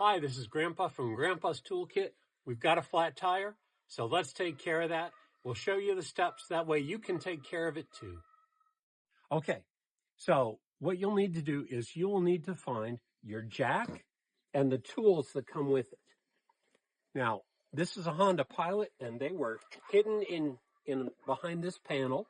Hi, this is Grandpa from Grandpa's Toolkit. We've got a flat tire, so let's take care of that. We'll show you the steps. That way you can take care of it too. Okay, so what you'll need to do is you will need to find your jack and the tools that come with it. Now, this is a Honda Pilot, and they were hidden in behind this panel,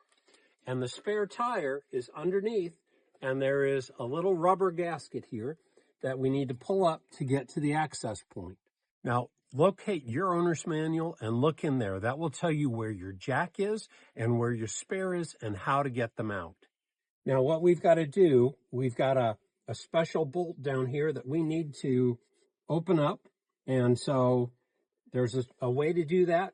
and the spare tire is underneath, and there is a little rubber gasket here that we need to pull up to get to the access point. Now, locate your owner's manual and look in there. That will tell you where your jack is and where your spare is and how to get them out. Now, what we've got to do, we've got a special bolt down here that we need to open up. And so there's a way to do that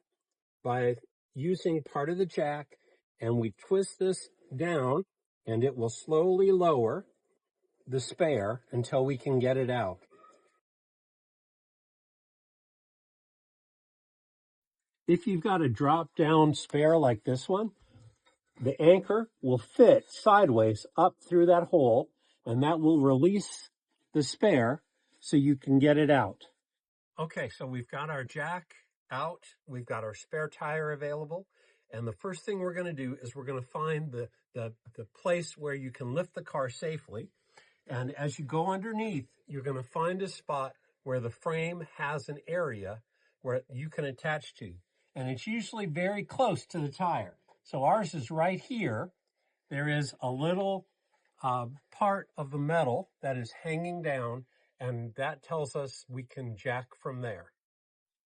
by using part of the jack, and we twist this down and it will slowly lower the spare until we can get it out. If you've got a drop down spare like this one, the anchor will fit sideways up through that hole, and that will release the spare so you can get it out. Okay, so we've got our jack out, we've got our spare tire available, and the first thing we're going to do is we're going to find the place where you can lift the car safely. And as you go underneath, you're going to find a spot where the frame has an area where you can attach to. And it's usually very close to the tire. So ours is right here. There is a little part of the metal that is hanging down, and that tells us we can jack from there.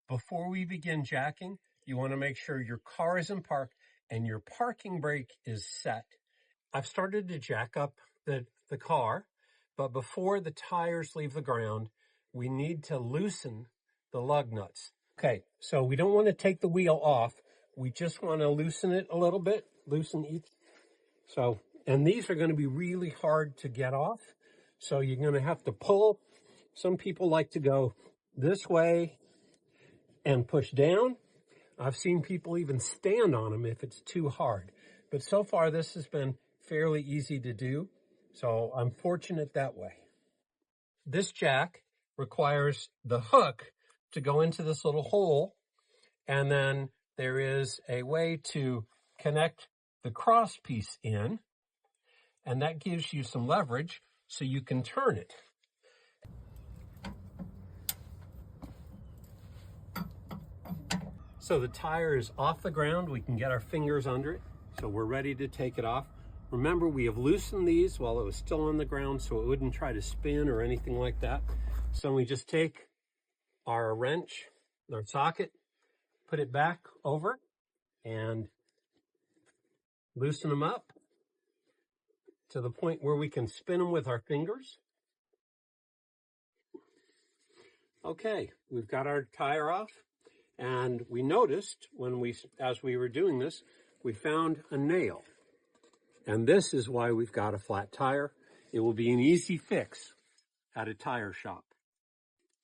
Before we begin jacking, you want to make sure your car is in park and your parking brake is set. I've started to jack up the car, but before the tires leave the ground, we need to loosen the lug nuts. Okay, so we don't want to take the wheel off. We just want to loosen it a little bit, loosen each. So, and these are going to be really hard to get off. So you're going to have to pull. Some people like to go this way and push down. I've seen people even stand on them if it's too hard. But so far, this has been fairly easy to do. So I'm fortunate that way. This jack requires the hook to go into this little hole, and then there is a way to connect the cross piece in, and that gives you some leverage so you can turn it. So the tire is off the ground. We can get our fingers under it, so we're ready to take it off. Remember, we have loosened these while it was still on the ground so it wouldn't try to spin or anything like that. So we just take our wrench, our socket, put it back over and loosen them up to the point where we can spin them with our fingers. Okay, we've got our tire off, and we noticed as we were doing this, we found a nail. And this is why we've got a flat tire. It will be an easy fix at a tire shop.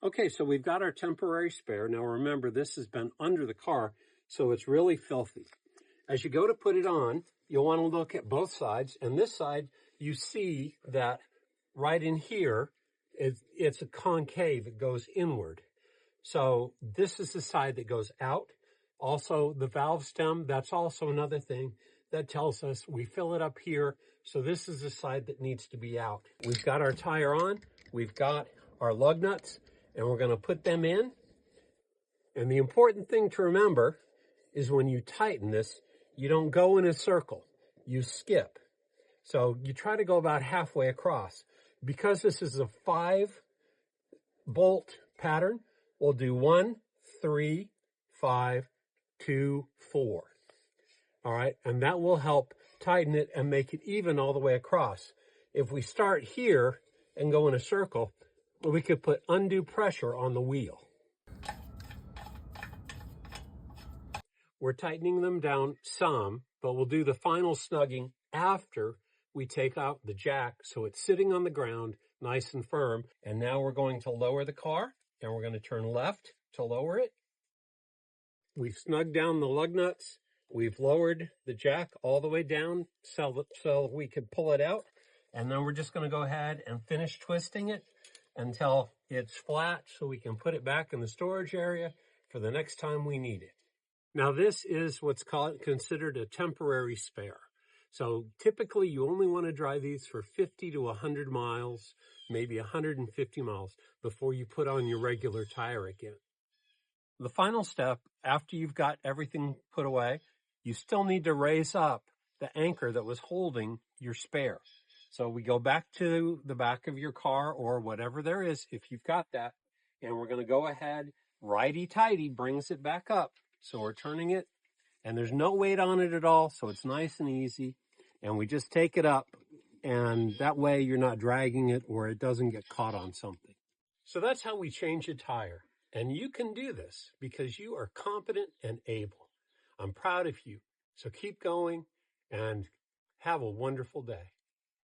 Okay, so we've got our temporary spare. Now remember, this has been under the car, so it's really filthy. As you go to put it on, you'll want to look at both sides. And this side, you see that right in here, it's a concave. It goes inward. So this is the side that goes out. Also, the valve stem, that's also another thing that tells us we fill it up here. So this is the side that needs to be out. We've got our tire on. We've got our lug nuts, and we're going to put them in. And the important thing to remember is when you tighten this, you don't go in a circle. You skip. So you try to go about halfway across. Because this is a 5-bolt pattern, we'll do 1, 3, 5, 2, 4. All right, and that will help tighten it and make it even all the way across. If we start here and go in a circle, we could put undue pressure on the wheel. We're tightening them down some, but we'll do the final snugging after we take out the jack so it's sitting on the ground nice and firm. And now we're going to lower the car, and we're going to turn left to lower it. We've snugged down the lug nuts. We've lowered the jack all the way down so we could pull it out. And then we're just going to go ahead and finish twisting it. until it's flat so we can put it back in the storage area for the next time we need it. Now this is what's considered a temporary spare. So typically you only want to drive these for 50 to 100 miles, maybe 150 miles before you put on your regular tire again. The final step, after you've got everything put away, you still need to raise up the anchor that was holding your spare. So we go back to the back of your car or whatever there is, if you've got that, and we're going to go ahead, righty-tighty brings it back up. So we're turning it, and there's no weight on it at all, so it's nice and easy. And we just take it up, and that way you're not dragging it or it doesn't get caught on something. So that's how we change a tire. And you can do this because you are competent and able. I'm proud of you. So keep going and have a wonderful day.